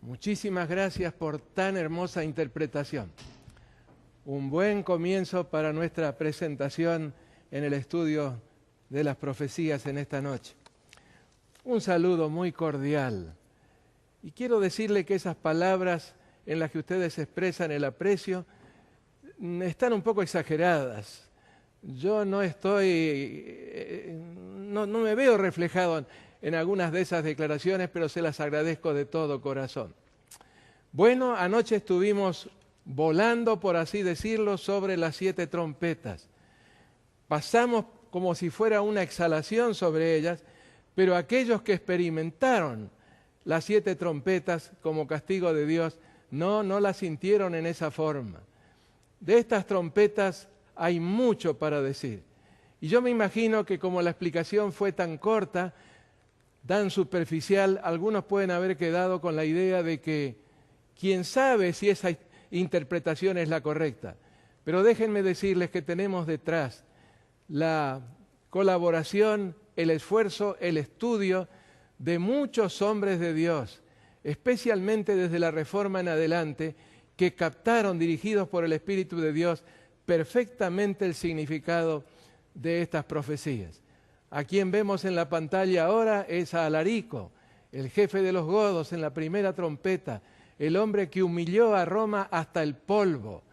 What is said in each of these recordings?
Muchísimas gracias por tan hermosa interpretación. Un buen comienzo para nuestra presentación en el estudio de las profecías en esta noche. Un saludo muy cordial. Y quiero decirle que esas palabras en las que ustedes expresan el aprecio están un poco exageradas. Yo no me veo reflejado en algunas de esas declaraciones, pero se las agradezco de todo corazón. Bueno, anoche estuvimos volando, por así decirlo, sobre las 7 trompetas. Pasamos como si fuera una exhalación sobre ellas, pero aquellos que experimentaron las 7 trompetas como castigo de Dios, no las sintieron en esa forma. De estas trompetas hay mucho para decir. Y yo me imagino que como la explicación fue tan corta, tan superficial, algunos pueden haber quedado con la idea de que quién sabe si esa interpretación es la correcta. Pero déjenme decirles que tenemos detrás la colaboración, el esfuerzo, el estudio de muchos hombres de Dios, especialmente desde la Reforma en adelante, que captaron, dirigidos por el Espíritu de Dios, perfectamente el significado de estas profecías. A quien vemos en la pantalla ahora es a Alarico, el jefe de los godos en la primera trompeta, el hombre que humilló a Roma hasta el polvo.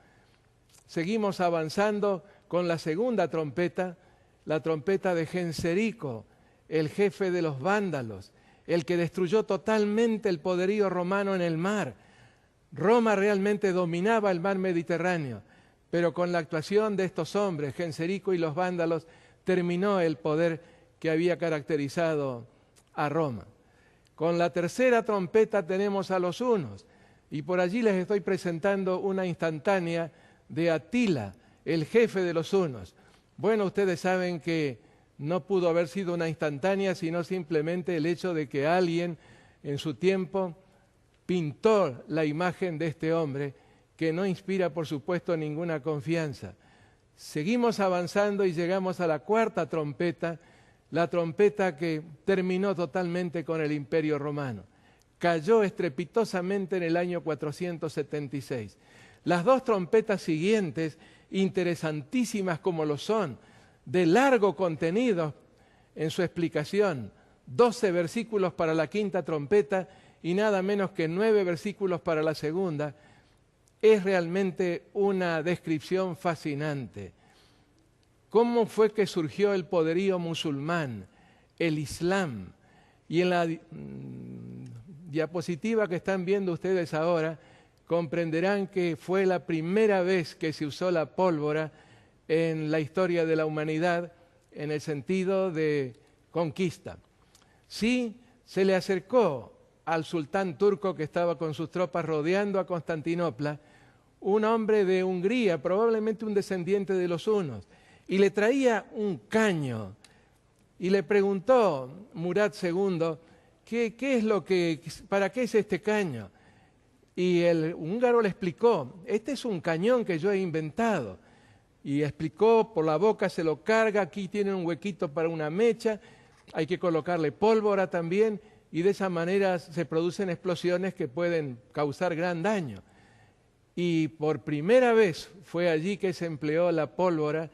Seguimos avanzando con la segunda trompeta, la trompeta de Genserico, el jefe de los vándalos, el que destruyó totalmente el poderío romano en el mar. Roma realmente dominaba el mar Mediterráneo, pero con la actuación de estos hombres, Genserico y los vándalos, terminó el poder que había caracterizado a Roma. Con la tercera trompeta tenemos a los hunos, y por allí les estoy presentando una instantánea de Atila, el jefe de los hunos. Bueno, ustedes saben que no pudo haber sido una instantánea, sino simplemente el hecho de que alguien en su tiempo pintó la imagen de este hombre, que no inspira, por supuesto, ninguna confianza. Seguimos avanzando y llegamos a la cuarta trompeta, la trompeta que terminó totalmente con el Imperio Romano. Cayó estrepitosamente en el año 476. Las 2 trompetas siguientes, interesantísimas como lo son, de largo contenido en su explicación, 12 versículos para la quinta trompeta y nada menos que 9 versículos para la segunda, es realmente una descripción fascinante. ¿Cómo fue que surgió el poderío musulmán, el Islam? Y en la diapositiva que están viendo ustedes ahora, comprenderán que fue la primera vez que se usó la pólvora en la historia de la humanidad en el sentido de conquista. Sí, se le acercó al sultán turco que estaba con sus tropas rodeando a Constantinopla, un hombre de Hungría, probablemente un descendiente de los hunos, y le traía un caño. Y le preguntó Murad II, ¿para qué es este caño? Y el húngaro le explicó, este es un cañón que yo he inventado. Y explicó, por la boca se lo carga, aquí tiene un huequito para una mecha, hay que colocarle pólvora también, y de esa manera se producen explosiones que pueden causar gran daño. Y por primera vez fue allí que se empleó la pólvora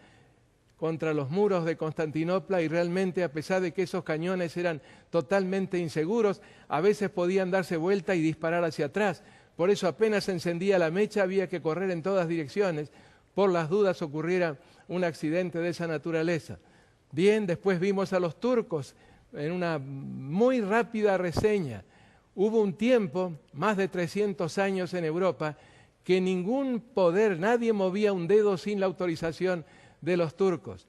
contra los muros de Constantinopla, y realmente, a pesar de que esos cañones eran totalmente inseguros, a veces podían darse vuelta y disparar hacia atrás. Por eso apenas se encendía la mecha había que correr en todas direcciones, por las dudas ocurriera un accidente de esa naturaleza. Bien, después vimos a los turcos en una muy rápida reseña. Hubo un tiempo, más de 300 años en Europa, que ningún poder, nadie movía un dedo sin la autorización de los turcos.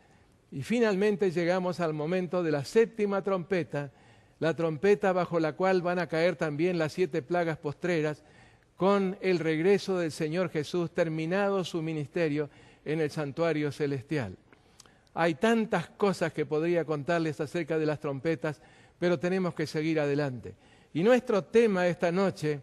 Y finalmente llegamos al momento de la séptima trompeta, la trompeta bajo la cual van a caer también las 7 plagas postreras, con el regreso del Señor Jesús, terminado su ministerio en el santuario celestial. Hay tantas cosas que podría contarles acerca de las trompetas, pero tenemos que seguir adelante. Y nuestro tema esta noche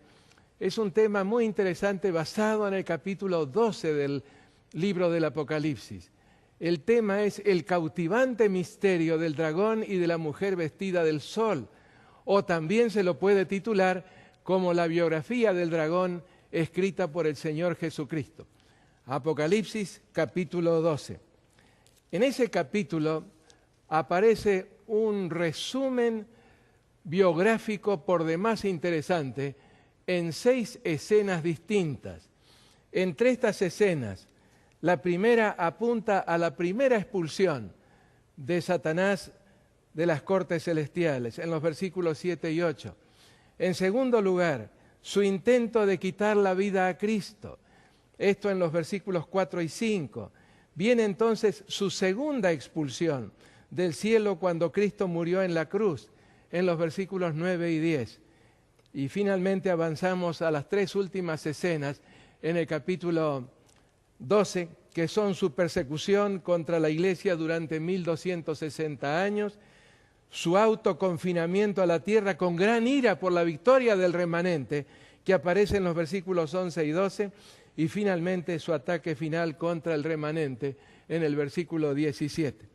es un tema muy interesante basado en el capítulo 12 del libro del Apocalipsis. El tema es el cautivante misterio del dragón y de la mujer vestida del sol, o también se lo puede titular como la biografía del dragón escrita por el Señor Jesucristo. Apocalipsis capítulo 12. En ese capítulo aparece un resumen biográfico por demás interesante en 6 escenas distintas. Entre estas escenas, la primera apunta a la primera expulsión de Satanás de las cortes celestiales, en los versículos 7 y 8. En segundo lugar, su intento de quitar la vida a Cristo, esto en los versículos 4 y 5. Viene entonces su segunda expulsión del cielo cuando Cristo murió en la cruz, en los versículos 9 y 10. Y finalmente avanzamos a las 3 últimas escenas en el capítulo 12, que son su persecución contra la iglesia durante 1260 años, su autoconfinamiento a la tierra con gran ira por la victoria del remanente, que aparece en los versículos 11 y 12, y finalmente su ataque final contra el remanente en el versículo 17.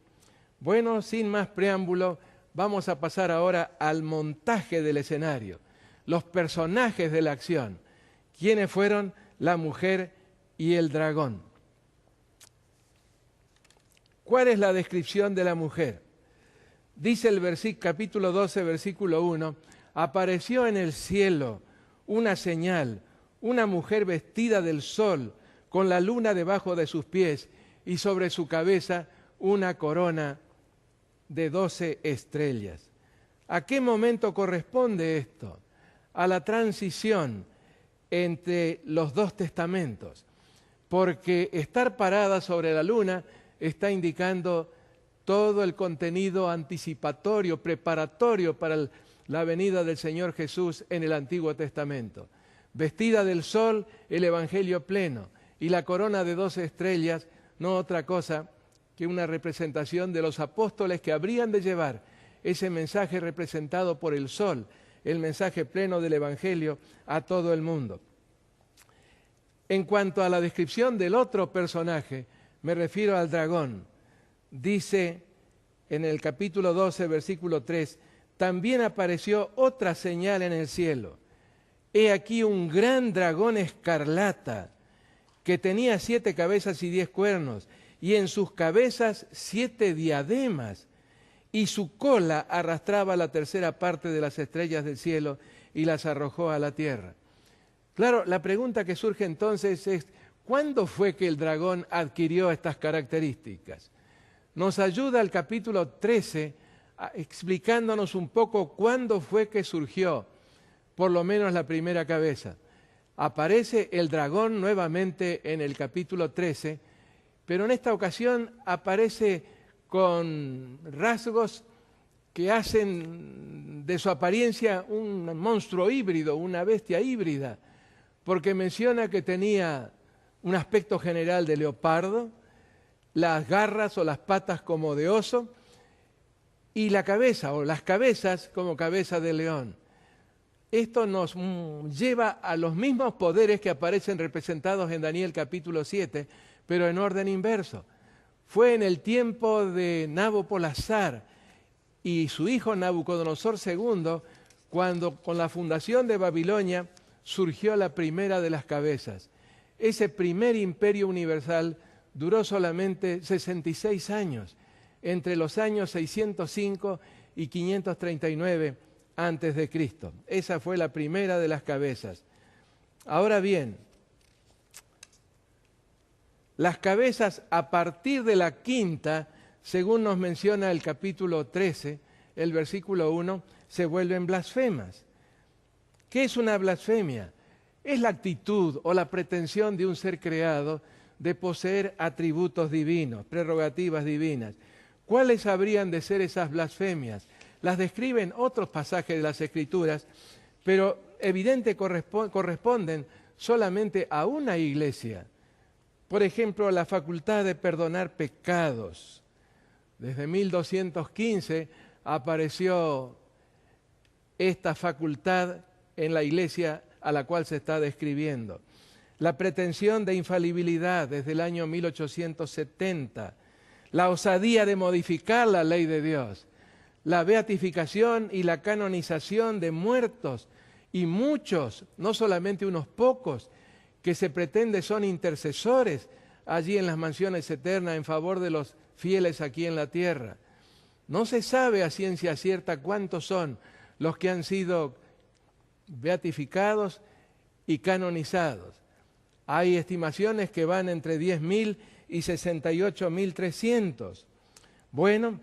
Bueno, sin más preámbulo, vamos a pasar ahora al montaje del escenario, los personajes de la acción, quienes fueron la mujer y el dragón. ¿Cuál es la descripción de la mujer? Dice el capítulo 12, versículo 1, apareció en el cielo una señal, una mujer vestida del sol, con la luna debajo de sus pies y sobre su cabeza una corona de 12 estrellas. ¿A qué momento corresponde esto? A la transición entre los 2 testamentos, porque estar parada sobre la luna está indicando todo el contenido anticipatorio, preparatorio para la venida del Señor Jesús en el Antiguo Testamento. Vestida del sol, el Evangelio pleno, y la corona de 12 estrellas, no otra cosa que una representación de los apóstoles que habrían de llevar ese mensaje representado por el sol, el mensaje pleno del Evangelio a todo el mundo. En cuanto a la descripción del otro personaje, me refiero al dragón. Dice en el capítulo 12, versículo 3, también apareció otra señal en el cielo. He aquí un gran dragón escarlata que tenía 7 cabezas y 10 cuernos, y en sus cabezas 7 diademas, y su cola arrastraba la tercera parte de las estrellas del cielo y las arrojó a la tierra. Claro, la pregunta que surge entonces es, ¿cuándo fue que el dragón adquirió estas características? Nos ayuda el capítulo 13 explicándonos un poco cuándo fue que surgió, por lo menos la primera cabeza. Aparece el dragón nuevamente en el capítulo 13, pero en esta ocasión aparece con rasgos que hacen de su apariencia un monstruo híbrido, una bestia híbrida, porque menciona que tenía un aspecto general de leopardo, las garras o las patas como de oso, y la cabeza o las cabezas como cabeza de león. Esto nos lleva a los mismos poderes que aparecen representados en Daniel capítulo 7, pero en orden inverso. Fue en el tiempo de Nabopolassar y su hijo Nabucodonosor II, cuando con la fundación de Babilonia surgió la primera de las cabezas. Ese primer imperio universal duró solamente 66 años, entre los años 605 y 539 antes de Cristo. Esa fue la primera de las cabezas. Ahora bien, las cabezas a partir de la quinta, según nos menciona el capítulo 13, el versículo 1, se vuelven blasfemas. ¿Qué es una blasfemia? Es la actitud o la pretensión de un ser creado de poseer atributos divinos, prerrogativas divinas. ¿Cuáles habrían de ser esas blasfemias? Las describen otros pasajes de las Escrituras, pero evidente corresponden solamente a una iglesia. Por ejemplo, la facultad de perdonar pecados. Desde 1215 apareció esta facultad en la iglesia a la cual se está describiendo. La pretensión de infalibilidad desde el año 1870. La osadía de modificar la ley de Dios. La beatificación y la canonización de muertos y muchos, no solamente unos pocos, que se pretende son intercesores allí en las mansiones eternas en favor de los fieles aquí en la tierra. No se sabe a ciencia cierta cuántos son los que han sido beatificados y canonizados. Hay estimaciones que van entre 10.000 y 68.300. Bueno,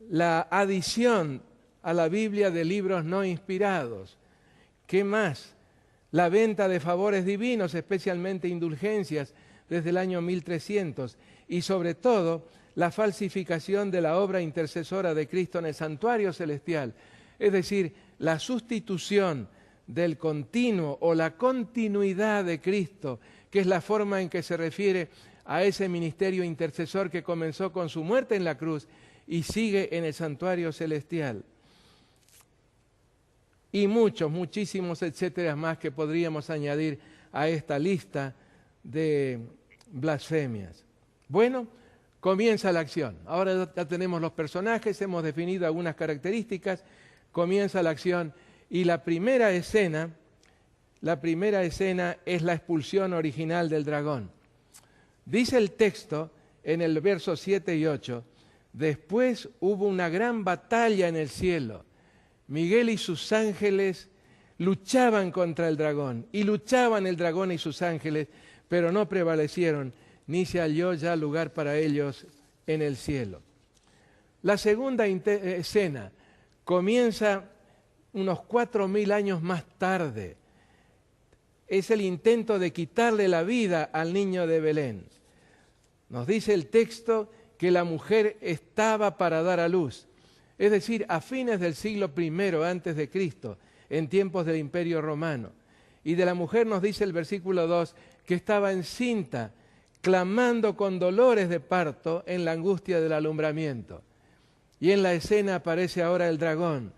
la adición a la Biblia de libros no inspirados. ¿Qué más? La venta de favores divinos, especialmente indulgencias, desde el año 1300. Y sobre todo, la falsificación de la obra intercesora de Cristo en el santuario celestial. Es decir, la sustitución del continuo o la continuidad de Cristo, que es la forma en que se refiere a ese ministerio intercesor que comenzó con su muerte en la cruz y sigue en el santuario celestial. Y muchísimos etcétera más que podríamos añadir a esta lista de blasfemias. Bueno, comienza la acción. Ahora ya tenemos los personajes, hemos definido algunas características, comienza la acción y la primera escena es la expulsión original del dragón. Dice el texto en el verso 7 y 8, después hubo una gran batalla en el cielo. Miguel y sus ángeles luchaban contra el dragón, y luchaban el dragón y sus ángeles, pero no prevalecieron, ni se halló ya lugar para ellos en el cielo. La segunda escena comienza unos 4.000 años más tarde. Es el intento de quitarle la vida al niño de Belén. Nos dice el texto que la mujer estaba para dar a luz, es decir, a fines del siglo I antes de Cristo, en tiempos del Imperio Romano. Y de la mujer nos dice el versículo 2 que estaba encinta, clamando con dolores de parto en la angustia del alumbramiento. Y en la escena aparece ahora el dragón.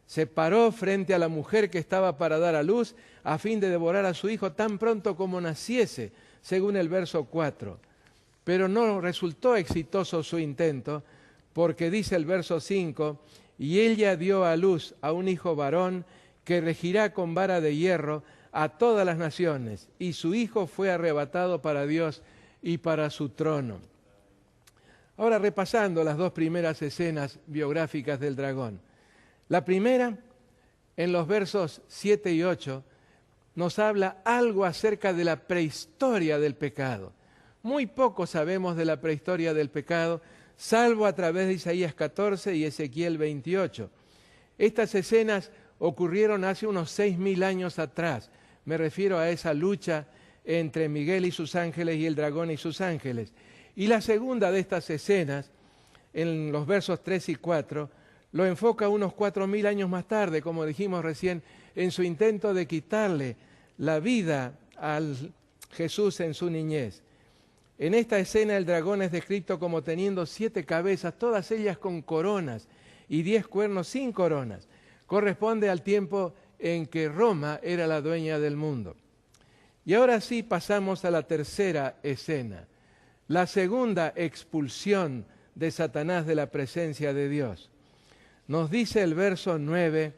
Se paró frente a la mujer que estaba para dar a luz a fin de devorar a su hijo tan pronto como naciese, según el verso 4. Pero no resultó exitoso su intento, porque dice el verso 5, y ella dio a luz a un hijo varón que regirá con vara de hierro a todas las naciones, y su hijo fue arrebatado para Dios y para su trono. Ahora repasando las dos primeras escenas biográficas del dragón. La primera, en los versos 7 y 8, nos habla algo acerca de la prehistoria del pecado. Muy poco sabemos de la prehistoria del pecado, salvo a través de Isaías 14 y Ezequiel 28. Estas escenas ocurrieron hace unos 6.000 años atrás. Me refiero a esa lucha entre Miguel y sus ángeles y el dragón y sus ángeles. Y la segunda de estas escenas, en los versos 3 y 4, lo enfoca unos 4.000 años más tarde, como dijimos recién, en su intento de quitarle la vida al Jesús en su niñez. En esta escena el dragón es descrito como teniendo 7 cabezas, todas ellas con coronas, y 10 cuernos sin coronas. Corresponde al tiempo en que Roma era la dueña del mundo. Y ahora sí pasamos a la tercera escena, la segunda expulsión de Satanás de la presencia de Dios. Nos dice el verso 9,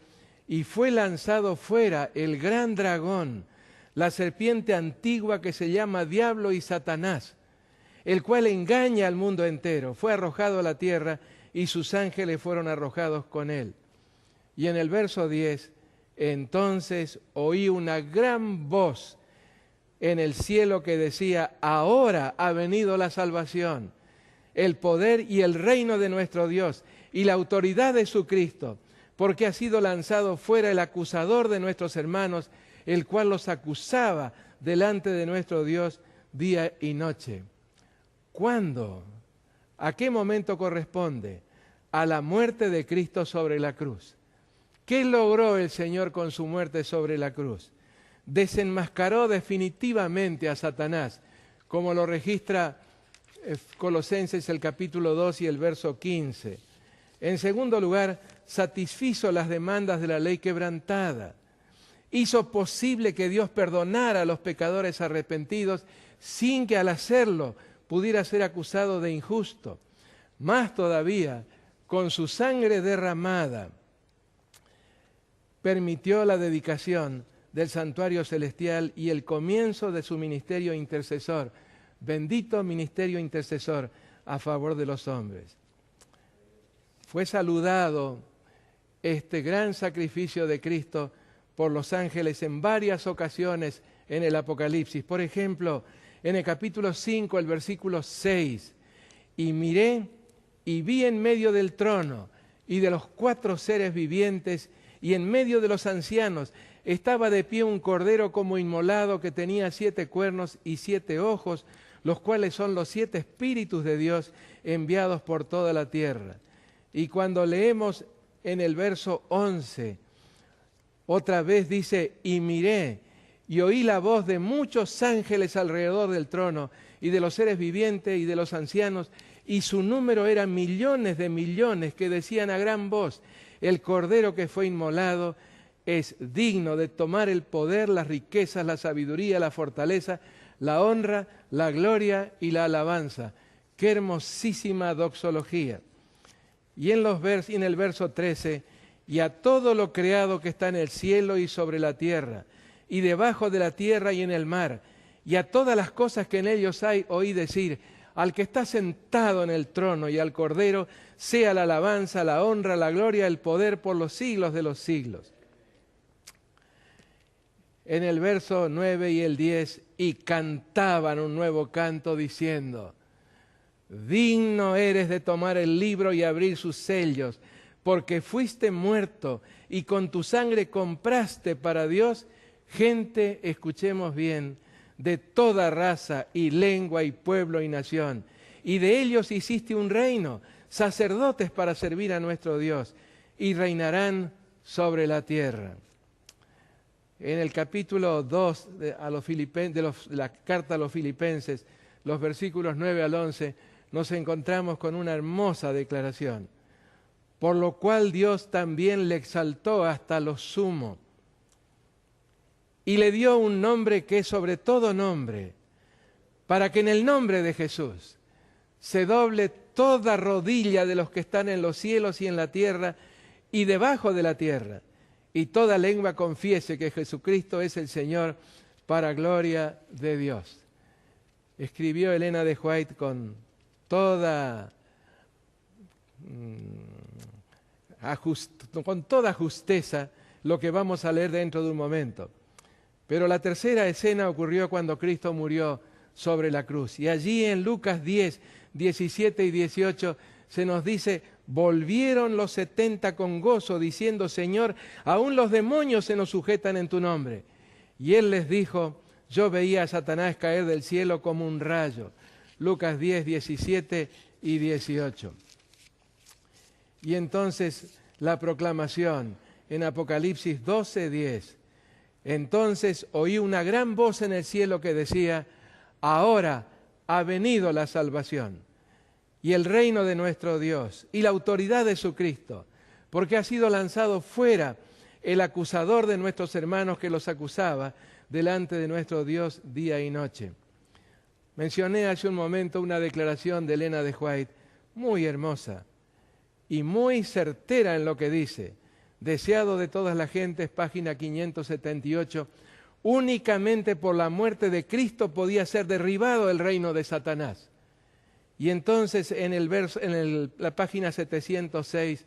y fue lanzado fuera el gran dragón, la serpiente antigua que se llama Diablo y Satanás, el cual engaña al mundo entero. Fue arrojado a la tierra y sus ángeles fueron arrojados con él. Y en el verso 10, entonces oí una gran voz en el cielo que decía, ahora ha venido la salvación, el poder y el reino de nuestro Dios y la autoridad de su Cristo, porque ha sido lanzado fuera el acusador de nuestros hermanos, el cual los acusaba delante de nuestro Dios día y noche. ¿Cuándo? ¿A qué momento corresponde? A la muerte de Cristo sobre la cruz. ¿Qué logró el Señor con su muerte sobre la cruz? Desenmascaró definitivamente a Satanás, como lo registra Colosenses el capítulo 2 y el verso 15. En segundo lugar, satisfizo las demandas de la ley quebrantada. Hizo posible que Dios perdonara a los pecadores arrepentidos sin que al hacerlo pudiera ser acusado de injusto. Más todavía, con su sangre derramada, permitió la dedicación del santuario celestial y el comienzo de su ministerio intercesor. Bendito ministerio intercesor a favor de los hombres. Fue saludado este gran sacrificio de Cristo por los ángeles en varias ocasiones en el Apocalipsis. Por ejemplo, en el capítulo 5, el versículo 6, y miré y vi en medio del trono y de los 4 seres vivientes y en medio de los ancianos estaba de pie un cordero como inmolado que tenía 7 cuernos y 7 ojos, los cuales son los 7 espíritus de Dios enviados por toda la tierra. Y cuando leemos en el verso 11, otra vez dice, y miré y oí la voz de muchos ángeles alrededor del trono y de los seres vivientes y de los ancianos, y su número era millones de millones, que decían a gran voz, el cordero que fue inmolado es digno de tomar el poder, las riquezas, la sabiduría, la fortaleza, la honra, la gloria y la alabanza. ¡Qué hermosísima doxología! Y en el verso 13, y a todo lo creado que está en el cielo y sobre la tierra, y debajo de la tierra y en el mar, y a todas las cosas que en ellos hay, oí decir, al que está sentado en el trono y al Cordero, sea la alabanza, la honra, la gloria, el poder por los siglos de los siglos. En el verso 9 y el 10, y cantaban un nuevo canto diciendo, digno eres de tomar el libro y abrir sus sellos, porque fuiste muerto y con tu sangre compraste para Dios gente, escuchemos bien, de toda raza y lengua y pueblo y nación. Y de ellos hiciste un reino, sacerdotes para servir a nuestro Dios, y reinarán sobre la tierra. En el capítulo 2 de la carta a los Filipenses, los versículos 9 al 11, nos encontramos con una hermosa declaración. Por lo cual Dios también le exaltó hasta lo sumo y le dio un nombre que es sobre todo nombre, para que en el nombre de Jesús se doble toda rodilla de los que están en los cielos y en la tierra y debajo de la tierra, y toda lengua confiese que Jesucristo es el Señor, para gloria de Dios. Escribió Elena de White con toda justeza lo que vamos a leer dentro de un momento. Pero la tercera escena ocurrió cuando Cristo murió sobre la cruz. Y allí en Lucas 10, 17 y 18 se nos dice, volvieron los 70 con gozo, diciendo, Señor, aún los demonios se nos sujetan en tu nombre. Y él les dijo, yo veía a Satanás caer del cielo como un rayo. Lucas 10, 17 y 18. Y entonces la proclamación en Apocalipsis 12, 10. Entonces oí una gran voz en el cielo que decía, ahora ha venido la salvación y el reino de nuestro Dios y la autoridad de su Cristo, porque ha sido lanzado fuera el acusador de nuestros hermanos que los acusaba delante de nuestro Dios día y noche. Mencioné hace un momento una declaración de Elena de White, muy hermosa y muy certera en lo que dice. Deseado de todas las gentes, página 578, únicamente por la muerte de Cristo podía ser derribado el reino de Satanás. Y entonces en la página 706,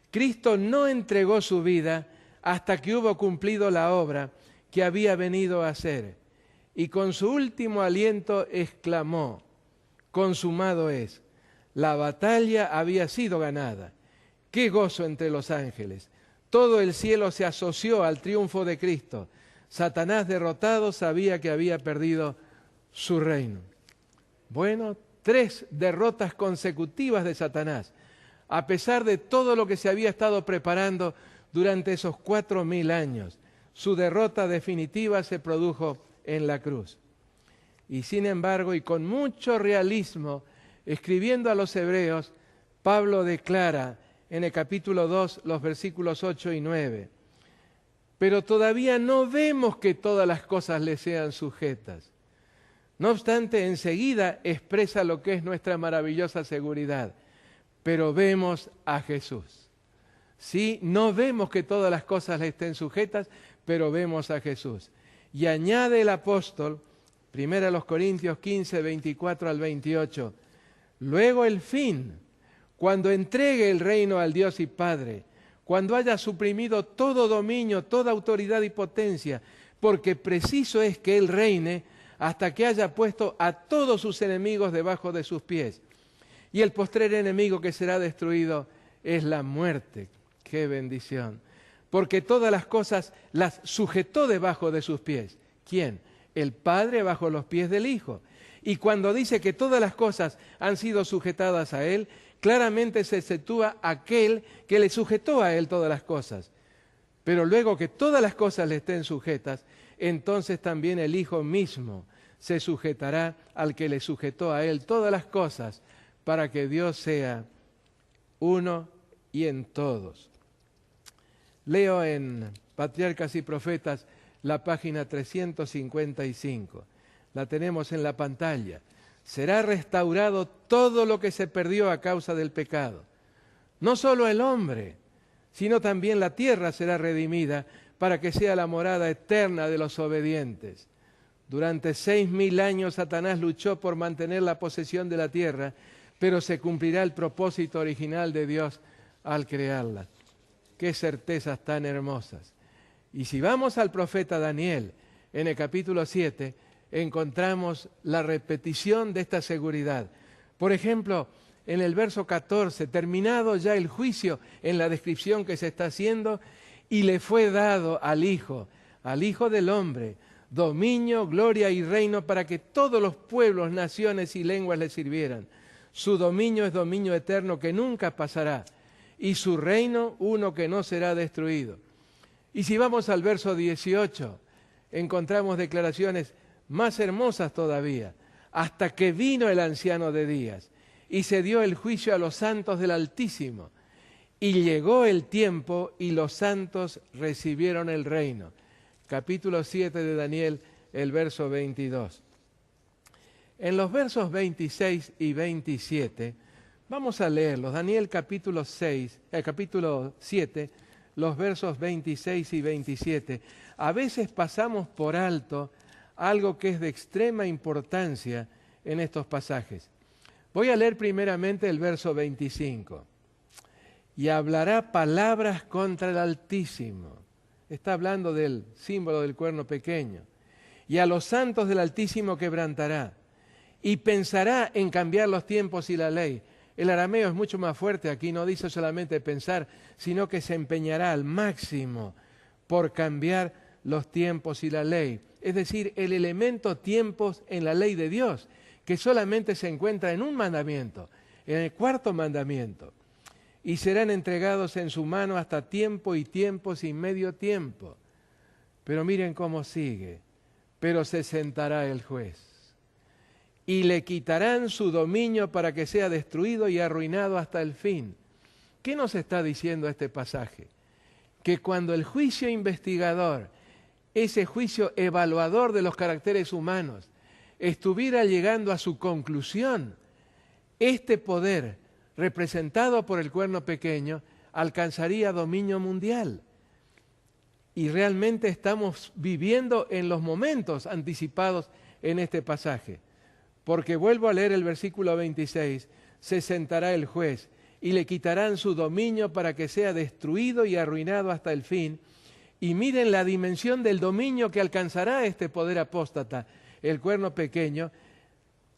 Cristo no entregó su vida hasta que hubo cumplido la obra que había venido a hacer. Y con su último aliento exclamó, consumado es, la batalla había sido ganada. ¡Qué gozo entre los ángeles! Todo el cielo se asoció al triunfo de Cristo. Satanás derrotado sabía que había perdido su reino. Bueno, 3 derrotas consecutivas de Satanás, a pesar de todo lo que se había estado preparando durante esos 4000 años. Su derrota definitiva se produjo en la cruz. Y sin embargo, y con mucho realismo, escribiendo a los hebreos, Pablo declara en el capítulo 2, los versículos 8 y 9, pero todavía no vemos que todas las cosas le sean sujetas. No obstante, enseguida expresa lo que es nuestra maravillosa seguridad, pero vemos a Jesús, ¿sí? No vemos que todas las cosas le estén sujetas, pero vemos a Jesús. Y añade el apóstol, 1 Corintios 15, 24 al 28, luego el fin, cuando entregue el reino al Dios y Padre, cuando haya suprimido todo dominio, toda autoridad y potencia, porque preciso es que Él reine hasta que haya puesto a todos sus enemigos debajo de sus pies. Y el postrer enemigo que será destruido es la muerte. ¡Qué bendición! Porque todas las cosas las sujetó debajo de sus pies. ¿Quién? El Padre bajo los pies del Hijo. Y cuando dice que todas las cosas han sido sujetadas a Él, claramente se sitúa aquel que le sujetó a Él todas las cosas. Pero luego que todas las cosas le estén sujetas, entonces también el Hijo mismo se sujetará al que le sujetó a Él todas las cosas, para que Dios sea uno y en todos. Leo en Patriarcas y Profetas la página 355. La tenemos en la pantalla. Será restaurado todo lo que se perdió a causa del pecado. No solo el hombre, sino también la tierra será redimida para que sea la morada eterna de los obedientes. Durante 6.000 años Satanás luchó por mantener la posesión de la tierra, pero se cumplirá el propósito original de Dios al crearla. Qué certezas tan hermosas. Y si vamos al profeta Daniel, en el capítulo 7, encontramos la repetición de esta seguridad. Por ejemplo, en el verso 14, terminado ya el juicio en la descripción que se está haciendo, y le fue dado al Hijo del Hombre, dominio, gloria y reino para que todos los pueblos, naciones y lenguas le sirvieran. Su dominio es dominio eterno que nunca pasará, y su reino uno que no será destruido. Y si vamos al verso 18, encontramos declaraciones más hermosas todavía. Hasta que vino el anciano de días, y se dio el juicio a los santos del Altísimo. Y llegó el tiempo, y los santos recibieron el reino. Capítulo 7 de Daniel, el verso 22. En los versos 26 y 27, vamos a leerlos. Daniel capítulo 7, los versos 26 y 27. A veces pasamos por alto algo que es de extrema importancia en estos pasajes. Voy a leer primeramente el verso 25. Y hablará palabras contra el Altísimo. Está hablando del símbolo del cuerno pequeño. Y a los santos del Altísimo quebrantará. Y pensará en cambiar los tiempos y la ley. El arameo es mucho más fuerte. Aquí no dice solamente pensar, sino que se empeñará al máximo por cambiar los tiempos y la ley. Es decir, el elemento tiempos en la ley de Dios, que solamente se encuentra en un mandamiento, en el cuarto mandamiento. Y serán entregados en su mano hasta tiempo y tiempos y medio tiempo. Pero miren cómo sigue. Pero se sentará el juez. Y le quitarán su dominio para que sea destruido y arruinado hasta el fin. ¿Qué nos está diciendo este pasaje? Que cuando el juicio investigador, ese juicio evaluador de los caracteres humanos, estuviera llegando a su conclusión, este poder, representado por el cuerno pequeño, alcanzaría dominio mundial. Y realmente estamos viviendo en los momentos anticipados en este pasaje. Porque vuelvo a leer el versículo 26, se sentará el juez y le quitarán su dominio para que sea destruido y arruinado hasta el fin. Y miren la dimensión del dominio que alcanzará este poder apóstata, el cuerno pequeño,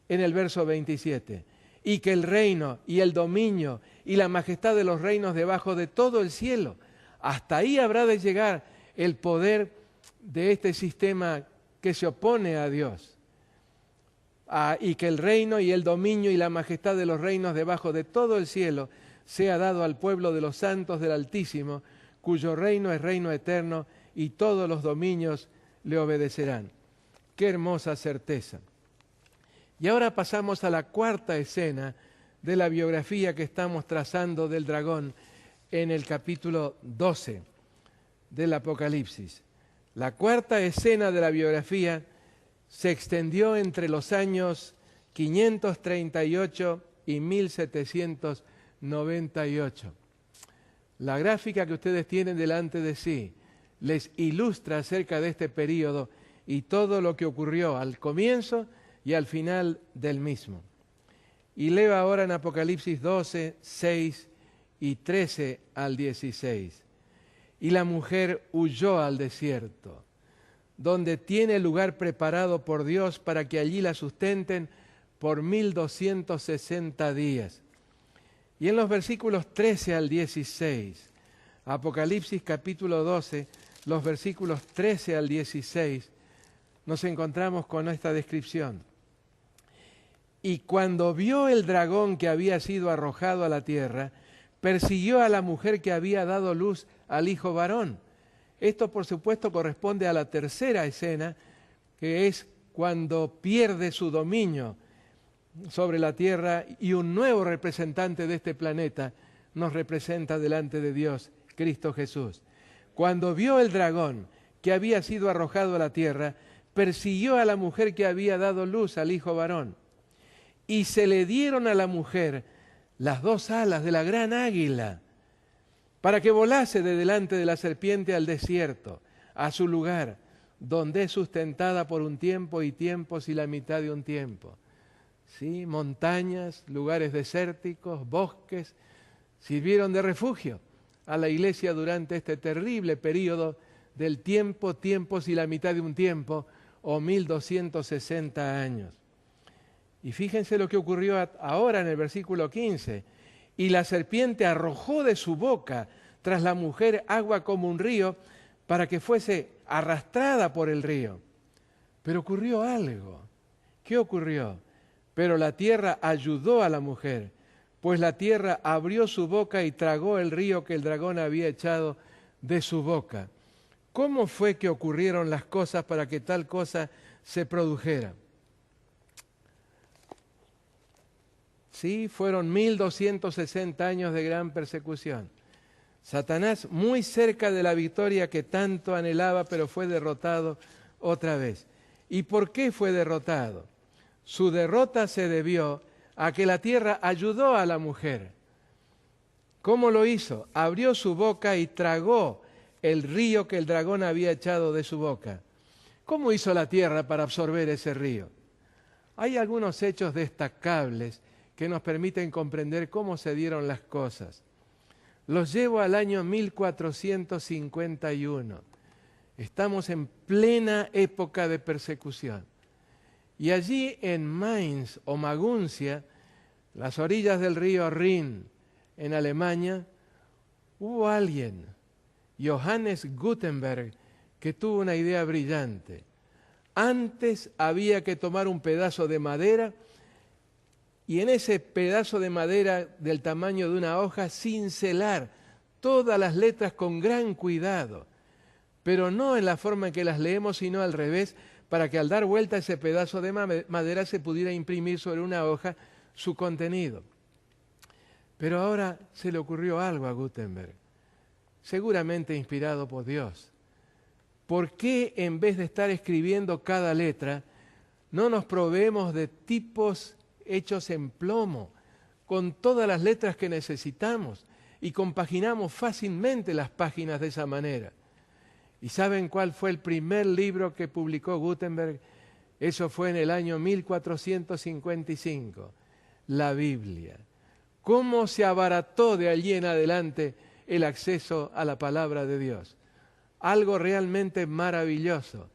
en el verso 27. Y que el reino y el dominio y la majestad de los reinos debajo de todo el cielo, hasta ahí habrá de llegar el poder de este sistema que se opone a Dios. Y que el reino y el dominio y la majestad de los reinos debajo de todo el cielo sea dado al pueblo de los santos del Altísimo, cuyo reino es reino eterno y todos los dominios le obedecerán. Qué hermosa certeza. Y ahora pasamos a la cuarta escena de la biografía que estamos trazando del dragón en el capítulo 12 del Apocalipsis. La cuarta escena de la biografía se extendió entre los años 538 y 1798. La gráfica que ustedes tienen delante de sí les ilustra acerca de este período y todo lo que ocurrió al comienzo y al final del mismo. Y leo ahora en Apocalipsis 12, 6 y 13 al 16. Y la mujer huyó al desierto, donde tiene lugar preparado por Dios para que allí la sustenten por 1260 días. Y en los versículos 13 al 16, Apocalipsis capítulo 12, los versículos 13 al 16, nos encontramos con esta descripción. Y cuando vio el dragón que había sido arrojado a la tierra, persiguió a la mujer que había dado luz al hijo varón. Esto, por supuesto, corresponde a la tercera escena, que es cuando pierde su dominio sobre la tierra y un nuevo representante de este planeta nos representa delante de Dios, Cristo Jesús. Cuando vio el dragón que había sido arrojado a la tierra, persiguió a la mujer que había dado luz al hijo varón. Y se le dieron a la mujer las dos alas de la gran águila, para que volase de delante de la serpiente al desierto, a su lugar, donde es sustentada por un tiempo y tiempos y la mitad de un tiempo. ¿Sí? Montañas, lugares desérticos, bosques, sirvieron de refugio a la iglesia durante este terrible periodo del tiempo, tiempos y la mitad de un tiempo, o 1260 años. Y fíjense lo que ocurrió ahora en el versículo 15. Y la serpiente arrojó de su boca tras la mujer agua como un río para que fuese arrastrada por el río. Pero ocurrió algo. ¿Qué ocurrió? Pero la tierra ayudó a la mujer, pues la tierra abrió su boca y tragó el río que el dragón había echado de su boca. ¿Cómo fue que ocurrieron las cosas para que tal cosa se produjera? Sí, fueron 1260 años de gran persecución. Satanás muy cerca de la victoria que tanto anhelaba, pero fue derrotado otra vez. ¿Y por qué fue derrotado? Su derrota se debió a que la tierra ayudó a la mujer. ¿Cómo lo hizo? Abrió su boca y tragó el río que el dragón había echado de su boca. ¿Cómo hizo la tierra para absorber ese río? Hay algunos hechos destacables que nos permiten comprender cómo se dieron las cosas. Los llevo al año 1451. Estamos en plena época de persecución. Y allí en Mainz o Maguncia, las orillas del río Rin, en Alemania, hubo alguien, Johannes Gutenberg, que tuvo una idea brillante. Antes había que tomar un pedazo de madera y en ese pedazo de madera del tamaño de una hoja cincelar todas las letras con gran cuidado, pero no en la forma en que las leemos, sino al revés, para que al dar vuelta ese pedazo de madera se pudiera imprimir sobre una hoja su contenido. Pero ahora se le ocurrió algo a Gutenberg, seguramente inspirado por Dios. ¿Por qué en vez de estar escribiendo cada letra, no nos proveemos de tipos hechos en plomo, con todas las letras que necesitamos y compaginamos fácilmente las páginas de esa manera? ¿Y saben cuál fue el primer libro que publicó Gutenberg? Eso fue en el año 1455, la Biblia. ¿Cómo se abarató de allí en adelante el acceso a la palabra de Dios? Algo realmente maravilloso.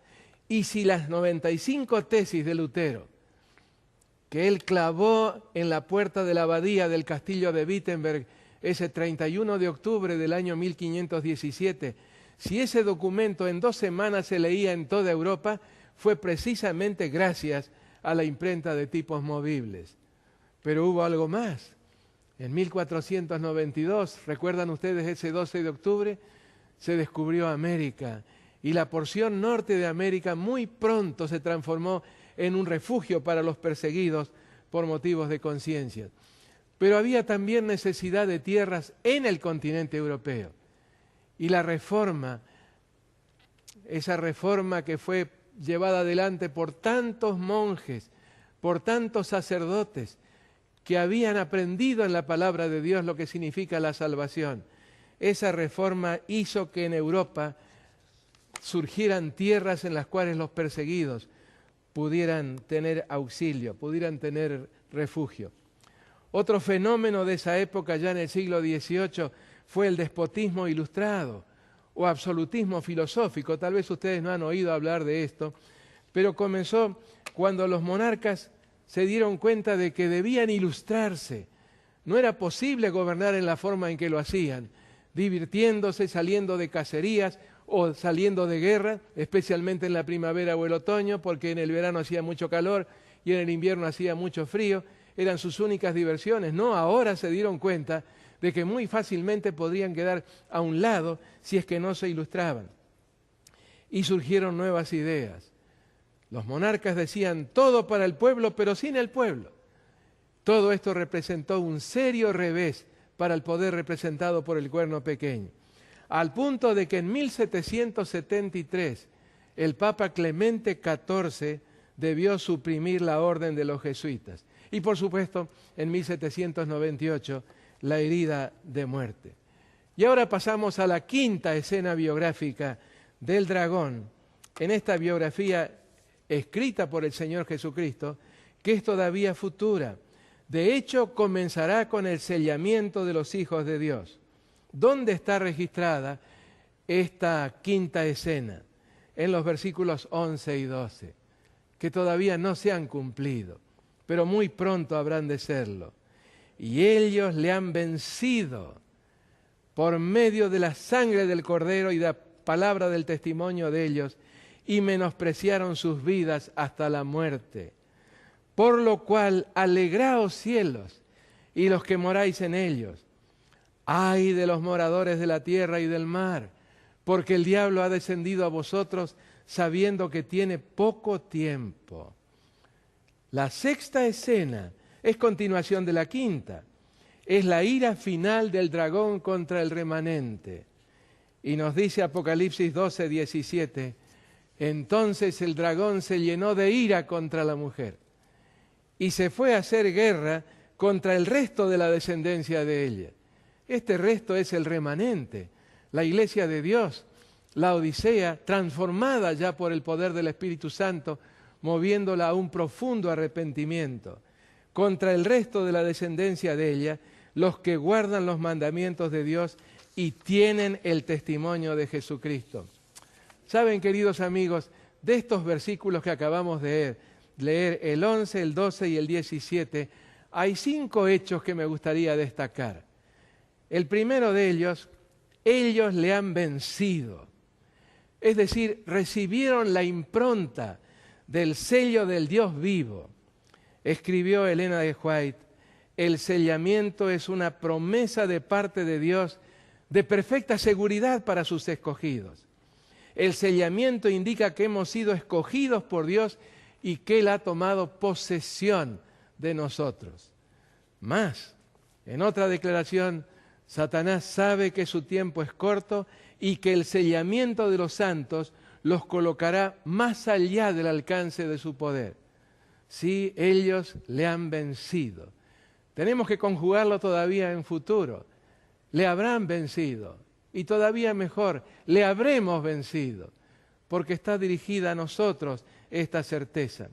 Y si las 95 tesis de Lutero, que él clavó en la puerta de la abadía del castillo de Wittenberg ese 31 de octubre del año 1517, si ese documento en 2 semanas se leía en toda Europa, fue precisamente gracias a la imprenta de tipos movibles. Pero hubo algo más. En 1492, ¿recuerdan ustedes ese 12 de octubre? Se descubrió América y la porción norte de América muy pronto se transformó en un refugio para los perseguidos por motivos de conciencia. Pero había también necesidad de tierras en el continente europeo. Y la reforma, esa reforma que fue llevada adelante por tantos monjes, por tantos sacerdotes, que habían aprendido en la palabra de Dios lo que significa la salvación. esa reforma hizo que en Europa surgieran tierras en las cuales los perseguidos pudieran tener auxilio, pudieran tener refugio. Otro fenómeno de esa época, ya en el siglo XVIII, fue el despotismo ilustrado o absolutismo filosófico. Tal vez ustedes no han oído hablar de esto, pero comenzó cuando los monarcas se dieron cuenta de que debían ilustrarse. No era posible gobernar en la forma en que lo hacían, divirtiéndose, saliendo de cacerías o saliendo de guerra, especialmente en la primavera o el otoño, porque en el verano hacía mucho calor y en el invierno hacía mucho frío. Eran sus únicas diversiones. No, ahora se dieron cuenta de que muy fácilmente podrían quedar a un lado si es que no se ilustraban. Y surgieron nuevas ideas. Los monarcas decían todo para el pueblo, pero sin el pueblo. Todo esto representó un serio revés para el poder representado por el cuerno pequeño, al punto de que en 1773 el Papa Clemente XIV debió suprimir la orden de los jesuitas. Y por supuesto, en 1798, la herida de muerte. Y ahora pasamos a la quinta escena biográfica del dragón, en esta biografía escrita por el Señor Jesucristo, que es todavía futura. De hecho, comenzará con el sellamiento de los hijos de Dios. ¿Dónde está registrada esta quinta escena? En los versículos 11 y 12, que todavía no se han cumplido, pero muy pronto habrán de serlo. Y ellos le han vencido por medio de la sangre del Cordero y de la palabra del testimonio de ellos, y menospreciaron sus vidas hasta la muerte. Por lo cual, alegraos cielos y los que moráis en ellos. Ay de los moradores de la tierra y del mar, porque el diablo ha descendido a vosotros sabiendo que tiene poco tiempo. La sexta escena es continuación de la quinta. Es la ira final del dragón contra el remanente. Y nos dice Apocalipsis 12, 17, entonces el dragón se llenó de ira contra la mujer y se fue a hacer guerra contra el resto de la descendencia de ella. Este resto es el remanente, la iglesia de Dios, la Odisea, transformada ya por el poder del Espíritu Santo, moviéndola a un profundo arrepentimiento. Contra el resto de la descendencia de ella, los que guardan los mandamientos de Dios y tienen el testimonio de Jesucristo. Saben, queridos amigos, de estos versículos que acabamos de leer, el 11, el 12 y el 17, hay 5 hechos que me gustaría destacar. El primero de ellos le han vencido. Es decir, recibieron la impronta del sello del Dios vivo. Escribió Elena de White, el sellamiento es una promesa de parte de Dios de perfecta seguridad para sus escogidos. El sellamiento indica que hemos sido escogidos por Dios y que Él ha tomado posesión de nosotros. Más, en otra declaración, Satanás sabe que su tiempo es corto y que el sellamiento de los santos los colocará más allá del alcance de su poder. Sí, ellos le han vencido. Tenemos que conjugarlo todavía en futuro. Le habrán vencido. Y todavía mejor, le habremos vencido. Porque está dirigida a nosotros esta certeza.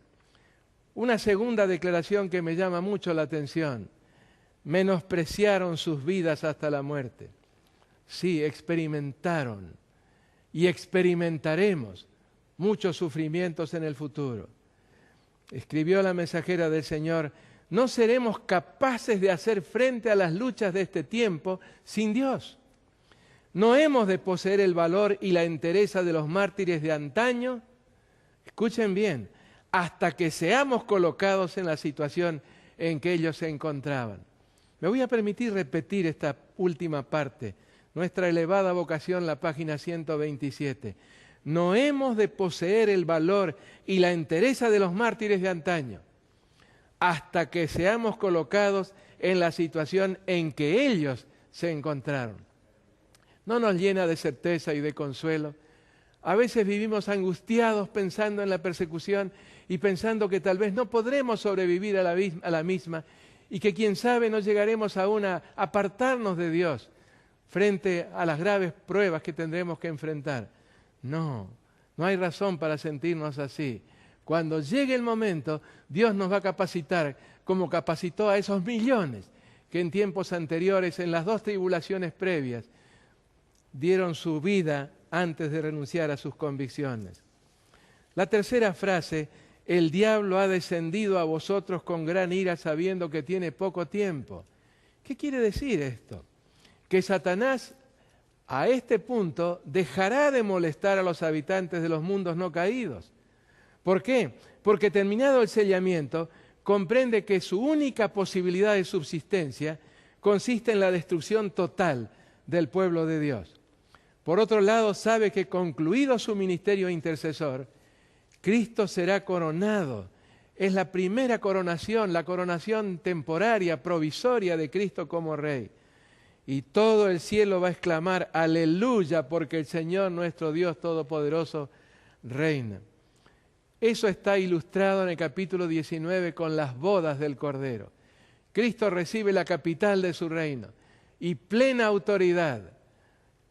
Una segunda declaración que me llama mucho la atención. Menospreciaron sus vidas hasta la muerte. Sí, experimentaron y experimentaremos muchos sufrimientos en el futuro. Escribió la mensajera del Señor, no seremos capaces de hacer frente a las luchas de este tiempo sin Dios. No hemos de poseer el valor y la entereza de los mártires de antaño, escuchen bien, hasta que seamos colocados en la situación en que ellos se encontraban. Me voy a permitir repetir esta última parte, nuestra elevada vocación, la página 127. No hemos de poseer el valor y la entereza de los mártires de antaño, hasta que seamos colocados en la situación en que ellos se encontraron. ¿No nos llena de certeza y de consuelo? A veces vivimos angustiados pensando en la persecución y pensando que tal vez no podremos sobrevivir a la misma y que quién sabe no llegaremos aún a apartarnos de Dios. frente a las graves pruebas que tendremos que enfrentar. No hay razón para sentirnos así. Cuando llegue el momento, Dios nos va a capacitar como capacitó a esos millones que en tiempos anteriores, en las 2 tribulaciones previas, dieron su vida antes de renunciar a sus convicciones. La tercera frase, el diablo ha descendido a vosotros con gran ira sabiendo que tiene poco tiempo. ¿Qué quiere decir esto? Que Satanás a este punto dejará de molestar a los habitantes de los mundos no caídos. ¿Por qué? Porque terminado el sellamiento, comprende que su única posibilidad de subsistencia consiste en la destrucción total del pueblo de Dios. Por otro lado, sabe que concluido su ministerio intercesor, Cristo será coronado. Es la primera coronación, la coronación temporaria, provisoria de Cristo como Rey. Y todo el cielo va a exclamar, aleluya, porque el Señor nuestro Dios Todopoderoso reina. Eso está ilustrado en el capítulo 19 con las bodas del Cordero. Cristo recibe la capital de su reino y plena autoridad,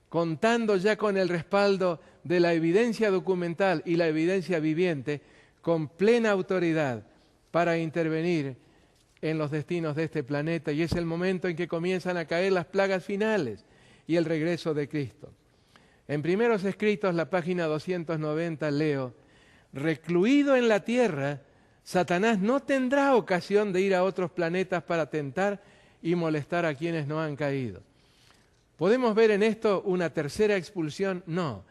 contando ya con el respaldo de la evidencia documental y la evidencia viviente, con plena autoridad para intervenir en los destinos de este planeta. Y es el momento en que comienzan a caer las plagas finales y el regreso de Cristo. En Primeros Escritos, la página 290, leo: recluido en la tierra, Satanás no tendrá ocasión de ir a otros planetas para tentar y molestar a quienes no han caído. ¿Podemos ver en esto una tercera expulsión? No.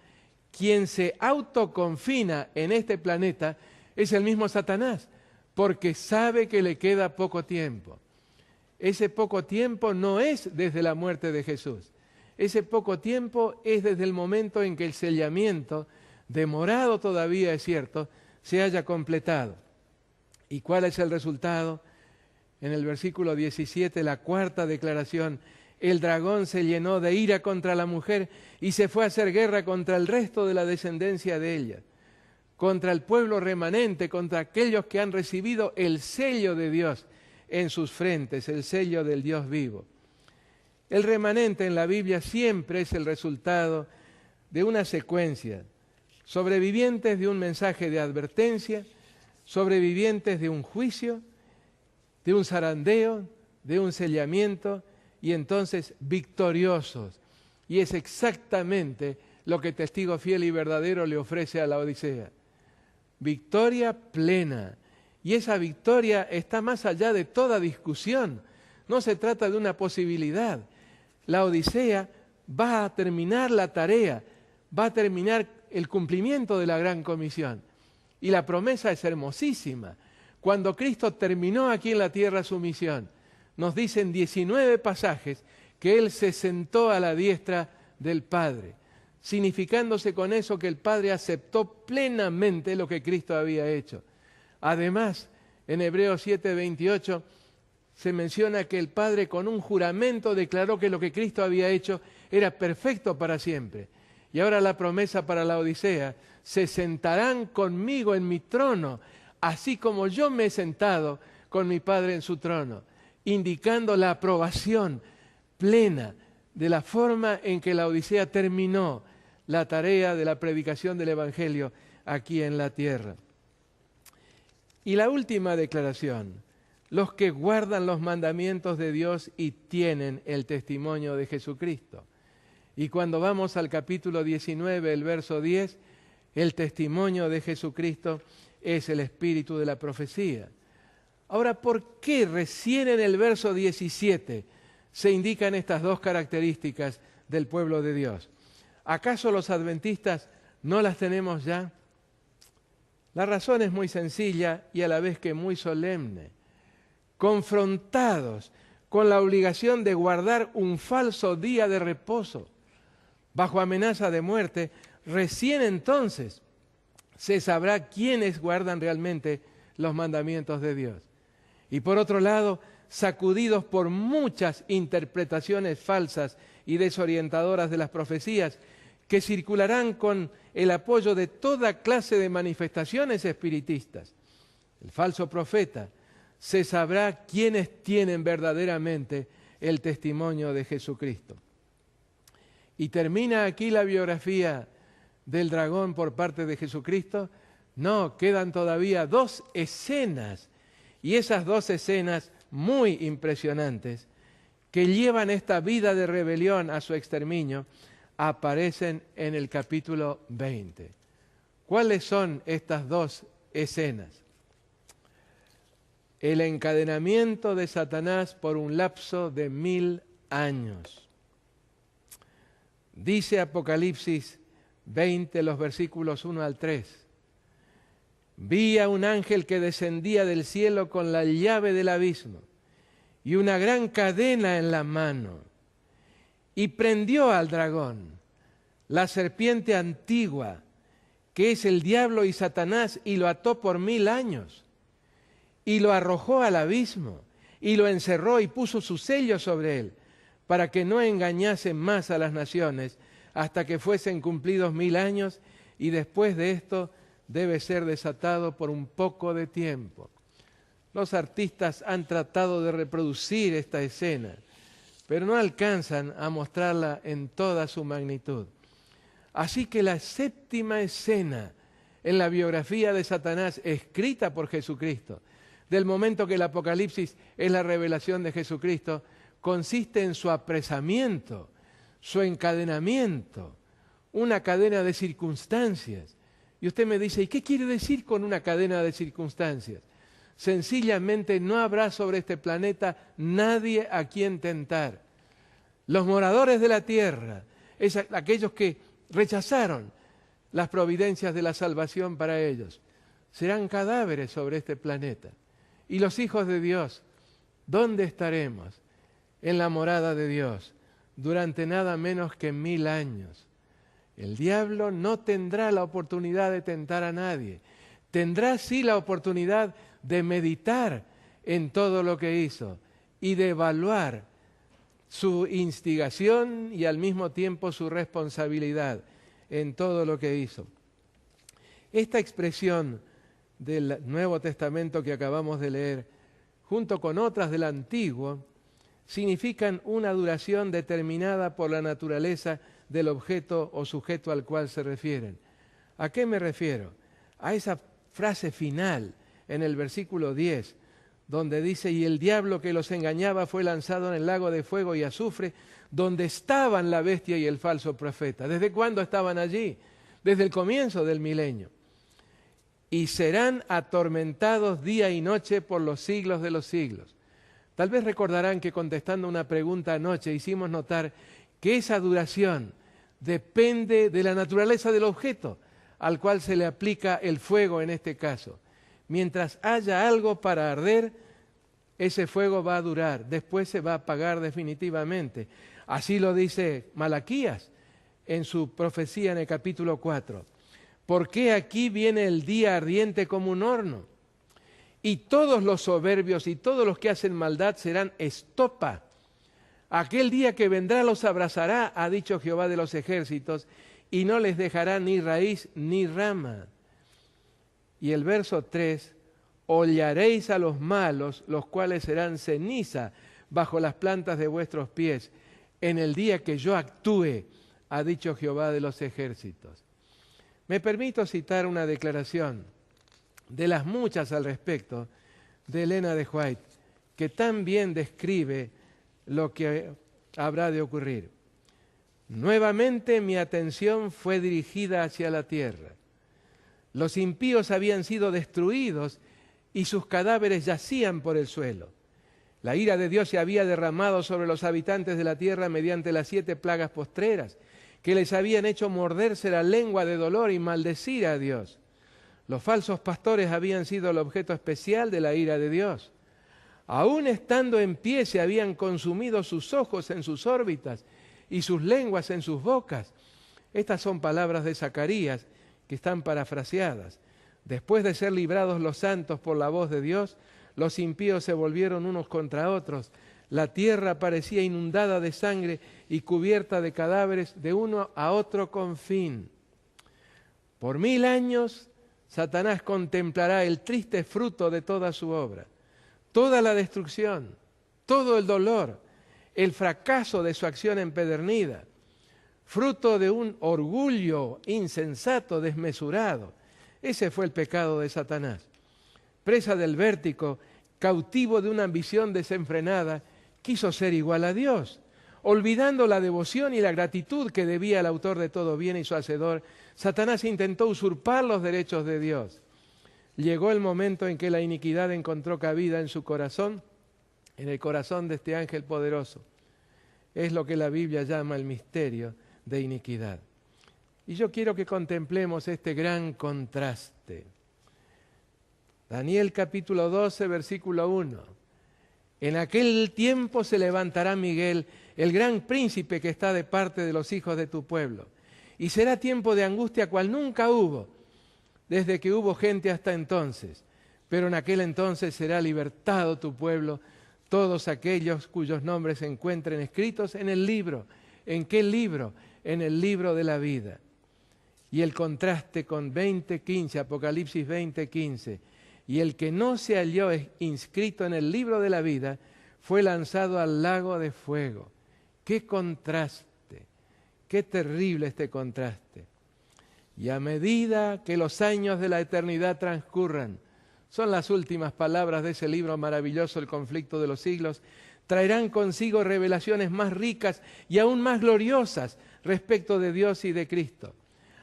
Quien se autoconfina en este planeta es el mismo Satanás, porque sabe que le queda poco tiempo. Ese poco tiempo no es desde la muerte de Jesús. Ese poco tiempo es desde el momento en que el sellamiento, demorado todavía es cierto, se haya completado. ¿Y cuál es el resultado? En el versículo 17, la cuarta declaración: el dragón se llenó de ira contra la mujer y se fue a hacer guerra contra el resto de la descendencia de ella, contra el pueblo remanente, contra aquellos que han recibido el sello de Dios en sus frentes, el sello del Dios vivo. El remanente en la Biblia siempre es el resultado de una secuencia: sobrevivientes de un mensaje de advertencia, sobrevivientes de un juicio, de un zarandeo, de un sellamiento, y entonces victoriosos. Y es exactamente lo que Testigo Fiel y Verdadero le ofrece a la Odisea. Victoria plena. Y esa victoria está más allá de toda discusión. No se trata de una posibilidad. La Odisea va a terminar la tarea, va a terminar el cumplimiento de la gran comisión. Y la promesa es hermosísima. Cuando Cristo terminó aquí en la tierra su misión, nos dicen 19 pasajes que Él se sentó a la diestra del Padre, significándose con eso que el Padre aceptó plenamente lo que Cristo había hecho. Además, en Hebreos 7:28 se menciona que el Padre con un juramento declaró que lo que Cristo había hecho era perfecto para siempre. Y ahora la promesa para la Odisea: se sentarán conmigo en mi trono, así como yo me he sentado con mi Padre en su trono, indicando la aprobación plena de la forma en que la Odisea terminó la tarea de la predicación del Evangelio aquí en la tierra. Y la última declaración: los que guardan los mandamientos de Dios y tienen el testimonio de Jesucristo. Y cuando vamos al capítulo 19, el verso 10, el testimonio de Jesucristo es el espíritu de la profecía. Ahora, ¿por qué recién en el verso 17 se indican estas dos características del pueblo de Dios? ¿Acaso los adventistas no las tenemos ya? La razón es muy sencilla y a la vez que muy solemne. Confrontados con la obligación de guardar un falso día de reposo, bajo amenaza de muerte, recién entonces se sabrá quiénes guardan realmente los mandamientos de Dios. Y por otro lado, sacudidos por muchas interpretaciones falsas y desorientadoras de las profecías, que circularán con el apoyo de toda clase de manifestaciones espiritistas, el falso profeta, se sabrá quiénes tienen verdaderamente el testimonio de Jesucristo. ¿Y termina aquí la biografía del dragón por parte de Jesucristo? No, quedan todavía 2 escenas, y esas 2 escenas muy impresionantes que llevan esta vida de rebelión a su exterminio, aparecen en el capítulo 20. ¿Cuáles son estas 2 escenas? El encadenamiento de Satanás por un lapso de 1000 años. Dice Apocalipsis 20, los versículos 1 al 3. Vi a un ángel que descendía del cielo con la llave del abismo y una gran cadena en la mano, y prendió al dragón, la serpiente antigua, que es el diablo y Satanás, y lo ató por 1000 años, y lo arrojó al abismo, y lo encerró y puso su sello sobre él, para que no engañase más a las naciones, hasta que fuesen cumplidos 1000 años, y después de esto debe ser desatado por un poco de tiempo. Los artistas han tratado de reproducir esta escena, pero no alcanzan a mostrarla en toda su magnitud. Así que la 7ª escena en la biografía de Satanás, escrita por Jesucristo, del momento que el Apocalipsis es la revelación de Jesucristo, consiste en su apresamiento, su encadenamiento, una cadena de circunstancias. Y usted me dice, ¿y qué quiere decir con una cadena de circunstancias? Sencillamente no habrá sobre este planeta nadie a quien tentar. Los moradores de la tierra, aquellos que rechazaron las providencias de la salvación para ellos, serán cadáveres sobre este planeta. Y los hijos de Dios, ¿dónde estaremos? En la morada de Dios, durante nada menos que 1000 años. El diablo no tendrá la oportunidad de tentar a nadie. Tendrá sí la oportunidad de meditar en todo lo que hizo y de evaluar su instigación y al mismo tiempo su responsabilidad en todo lo que hizo. Esta expresión del Nuevo Testamento que acabamos de leer, junto con otras del Antiguo, significan una duración determinada por la naturaleza del objeto o sujeto al cual se refieren. ¿A qué me refiero? A esa frase final en el versículo 10, donde dice, y el diablo que los engañaba fue lanzado en el lago de fuego y azufre, donde estaban la bestia y el falso profeta. ¿Desde cuándo estaban allí? Desde el comienzo del milenio. Y serán atormentados día y noche por los siglos de los siglos. Tal vez recordarán que contestando una pregunta anoche hicimos notar que esa duración depende de la naturaleza del objeto al cual se le aplica el fuego en este caso. Mientras haya algo para arder, ese fuego va a durar, después se va a apagar definitivamente. Así lo dice Malaquías en su profecía en el capítulo 4. ¿Por qué aquí viene el día ardiente como un horno? Y todos los soberbios y todos los que hacen maldad serán estopa. Aquel día que vendrá los abrazará, ha dicho Jehová de los ejércitos, y no les dejará ni raíz ni rama. Y el verso 3, hollaréis a los malos, los cuales serán ceniza bajo las plantas de vuestros pies, en el día que yo actúe, ha dicho Jehová de los ejércitos. Me permito citar una declaración de las muchas al respecto de Elena de White, que tan bien describe lo que habrá de ocurrir. Nuevamente mi atención fue dirigida hacia la tierra. Los impíos habían sido destruidos y sus cadáveres yacían por el suelo. La ira de Dios se había derramado sobre los habitantes de la tierra mediante las 7 plagas postreras, que les habían hecho morderse la lengua de dolor y maldecir a Dios. Los falsos pastores habían sido el objeto especial de la ira de Dios. Aún estando en pie se habían consumido sus ojos en sus órbitas y sus lenguas en sus bocas. Estas son palabras de Zacarías que están parafraseadas. Después de ser librados los santos por la voz de Dios, los impíos se volvieron unos contra otros. La tierra parecía inundada de sangre y cubierta de cadáveres de uno a otro con fin. Por 1000 años, Satanás contemplará el triste fruto de toda su obra, toda la destrucción, todo el dolor, el fracaso de su acción empedernida. fruto de un orgullo insensato, desmesurado. Ese fue el pecado de Satanás. Presa del vértigo, cautivo de una ambición desenfrenada, quiso ser igual a Dios. Olvidando la devoción y la gratitud que debía al autor de todo bien y su hacedor, Satanás intentó usurpar los derechos de Dios. Llegó el momento en que la iniquidad encontró cabida en su corazón, en el corazón de este ángel poderoso. Es lo que la Biblia llama el misterio de iniquidad. Y yo quiero que contemplemos este gran contraste. Daniel capítulo 12, versículo 1. En aquel tiempo se levantará Miguel, el gran príncipe que está de parte de los hijos de tu pueblo. Y será tiempo de angustia cual nunca hubo, desde que hubo gente hasta entonces. Pero en aquel entonces será libertado tu pueblo, todos aquellos cuyos nombres se encuentren escritos en el libro. ¿En qué libro? En el libro de la vida. Y el contraste con 20:15, Apocalipsis 20:15. Y el que no se halló inscrito en el libro de la vida fue lanzado al lago de fuego. ¡Qué contraste! ¡Qué terrible este contraste! Y a medida que los años de la eternidad transcurran, son las últimas palabras de ese libro maravilloso, El conflicto de los siglos, traerán consigo revelaciones más ricas y aún más gloriosas respecto de Dios y de Cristo.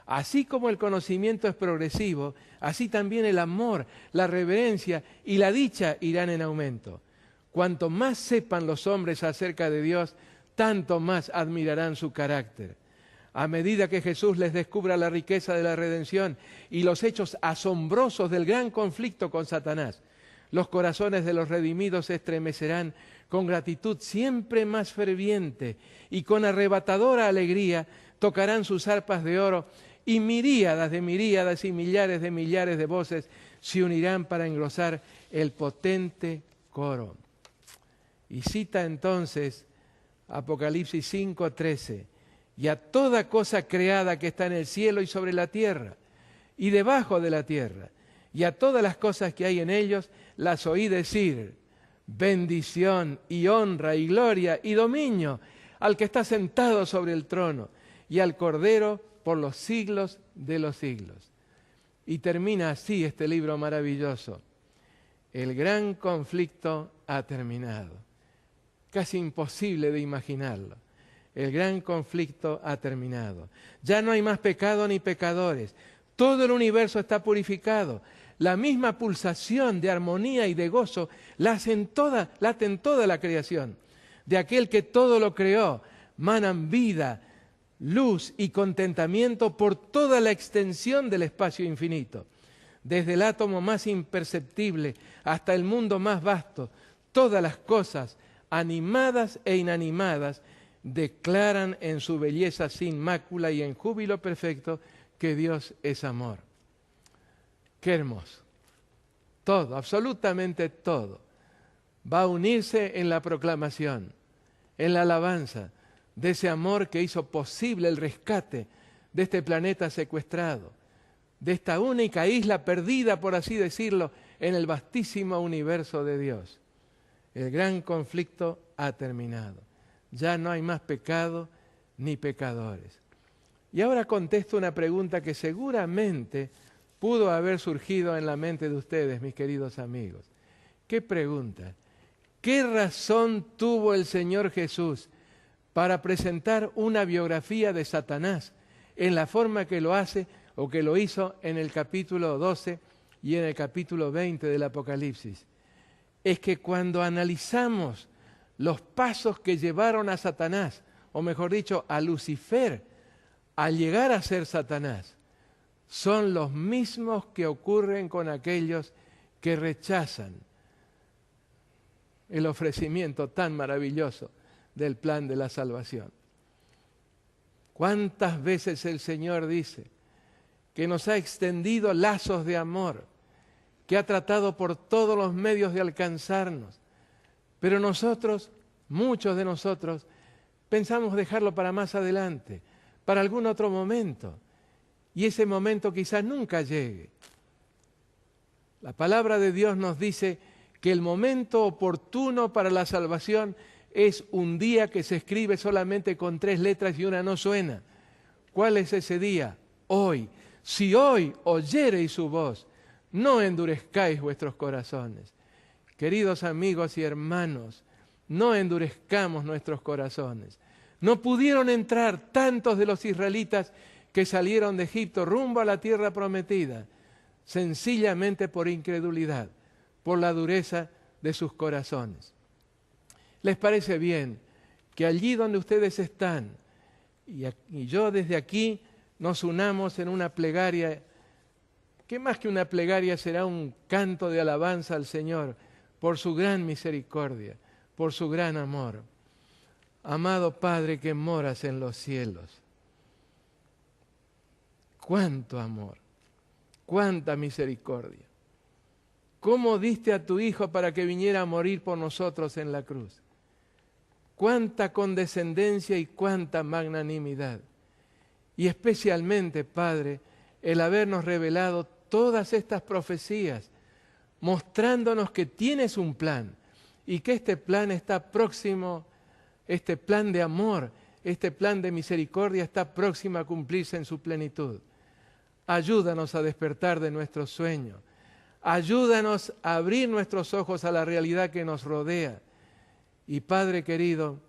Así como el conocimiento es progresivo, así también el amor, la reverencia y la dicha irán en aumento. Cuanto más sepan los hombres acerca de Dios, tanto más admirarán su carácter. A medida que Jesús les descubra la riqueza de la redención y los hechos asombrosos del gran conflicto con Satanás, los corazones de los redimidos se estremecerán con gratitud siempre más ferviente y con arrebatadora alegría tocarán sus arpas de oro y miríadas y millares de voces se unirán para engrosar el potente coro. Y cita entonces Apocalipsis 5:13, y a toda cosa creada que está en el cielo y sobre la tierra y debajo de la tierra, y a todas las cosas que hay en ellos, las oí decir, bendición y honra y gloria y dominio al que está sentado sobre el trono y al Cordero por los siglos de los siglos. Y termina así este libro maravilloso. El gran conflicto ha terminado. Casi imposible de imaginarlo. El gran conflicto ha terminado. Ya no hay más pecado ni pecadores. Todo el universo está purificado. La misma pulsación de armonía y de gozo late en toda la creación. De aquel que todo lo creó, manan vida, luz y contentamiento por toda la extensión del espacio infinito. Desde el átomo más imperceptible hasta el mundo más vasto, todas las cosas, animadas e inanimadas, declaran en su belleza sin mácula y en júbilo perfecto que Dios es amor. ¡Qué hermoso! Todo, absolutamente todo, va a unirse en la proclamación, en la alabanza de ese amor que hizo posible el rescate de este planeta secuestrado, de esta única isla perdida, por así decirlo, en el vastísimo universo de Dios. El gran conflicto ha terminado. Ya no hay más pecado ni pecadores. Y ahora contesto una pregunta que seguramente pudo haber surgido en la mente de ustedes, mis queridos amigos. ¿Qué pregunta? ¿Qué razón tuvo el Señor Jesús para presentar una biografía de Satanás en la forma que lo hace o que lo hizo en el capítulo 12 y en el capítulo 20 del Apocalipsis? Es que cuando analizamos los pasos que llevaron a Satanás, o mejor dicho, a Lucifer, a llegar a ser Satanás, son los mismos que ocurren con aquellos que rechazan el ofrecimiento tan maravilloso del plan de la salvación. ¿Cuántas veces el Señor dice que nos ha extendido lazos de amor, que ha tratado por todos los medios de alcanzarnos? Pero nosotros, muchos de nosotros, pensamos dejarlo para más adelante, para algún otro momento. Y ese momento quizás nunca llegue. La palabra de Dios nos dice que el momento oportuno para la salvación es un día que se escribe solamente con 3 letras y una no suena. ¿Cuál es ese día? Hoy. Si hoy oyereis su voz, no endurezcáis vuestros corazones. Queridos amigos y hermanos, no endurezcamos nuestros corazones. No pudieron entrar tantos de los israelitas que salieron de Egipto rumbo a la tierra prometida, sencillamente por incredulidad, por la dureza de sus corazones. ¿Les parece bien que allí donde ustedes están, y yo desde aquí, nos unamos en una plegaria, que más que una plegaria será un canto de alabanza al Señor por su gran misericordia, por su gran amor? Amado Padre que moras en los cielos, cuánto amor, cuánta misericordia. ¿Cómo diste a tu Hijo para que viniera a morir por nosotros en la cruz? Cuánta condescendencia y cuánta magnanimidad. Y especialmente, Padre, el habernos revelado todas estas profecías, mostrándonos que tienes un plan y que este plan está próximo, este plan de amor, este plan de misericordia está próximo a cumplirse en su plenitud. Ayúdanos a despertar de nuestro sueño. Ayúdanos a abrir nuestros ojos a la realidad que nos rodea. Y Padre querido,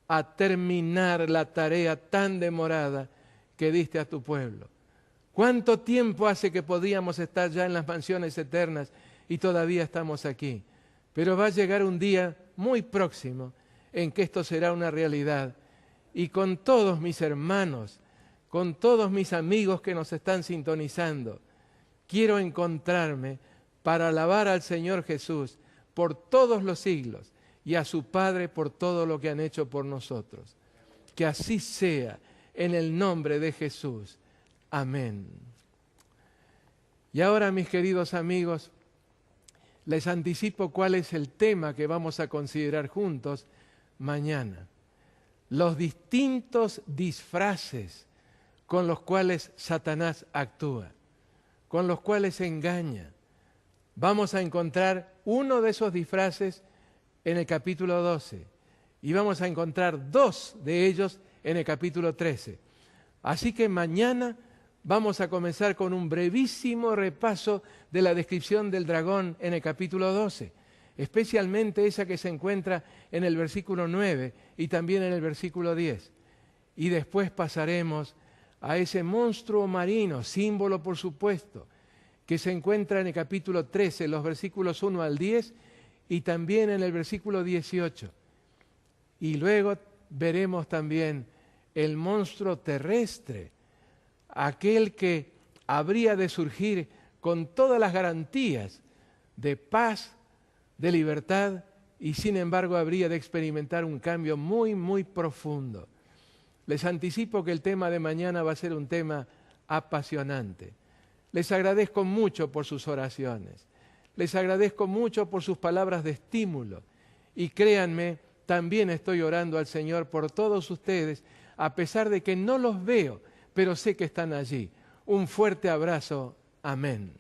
a terminar la tarea tan demorada que diste a tu pueblo. ¿Cuánto tiempo hace que podíamos estar ya en las mansiones eternas y todavía estamos aquí? Pero va a llegar un día muy próximo en que esto será una realidad. Y con todos mis hermanos, con todos mis amigos que nos están sintonizando, quiero encontrarme para alabar al Señor Jesús por todos los siglos y a su Padre por todo lo que han hecho por nosotros. Que así sea, en el nombre de Jesús. Amén. Y ahora, mis queridos amigos, les anticipo cuál es el tema que vamos a considerar juntos mañana. Los distintos disfraces con los cuales Satanás actúa, con los cuales engaña. Vamos a encontrar uno de esos disfraces en el capítulo 12 y vamos a encontrar dos de ellos en el capítulo 13. Así que mañana vamos a comenzar con un brevísimo repaso de la descripción del dragón en el capítulo 12, especialmente esa que se encuentra en el versículo 9 y también en el versículo 10. Y después pasaremos a ese monstruo marino, símbolo por supuesto, que se encuentra en el capítulo 13, los versículos 1 al 10 y también en el versículo 18. Y luego veremos también el monstruo terrestre, aquel que habría de surgir con todas las garantías de paz, de libertad, y sin embargo habría de experimentar un cambio muy, muy profundo. Les anticipo que el tema de mañana va a ser un tema apasionante. Les agradezco mucho por sus oraciones. Les agradezco mucho por sus palabras de estímulo. Y créanme, también estoy orando al Señor por todos ustedes, a pesar de que no los veo, pero sé que están allí. Un fuerte abrazo. Amén.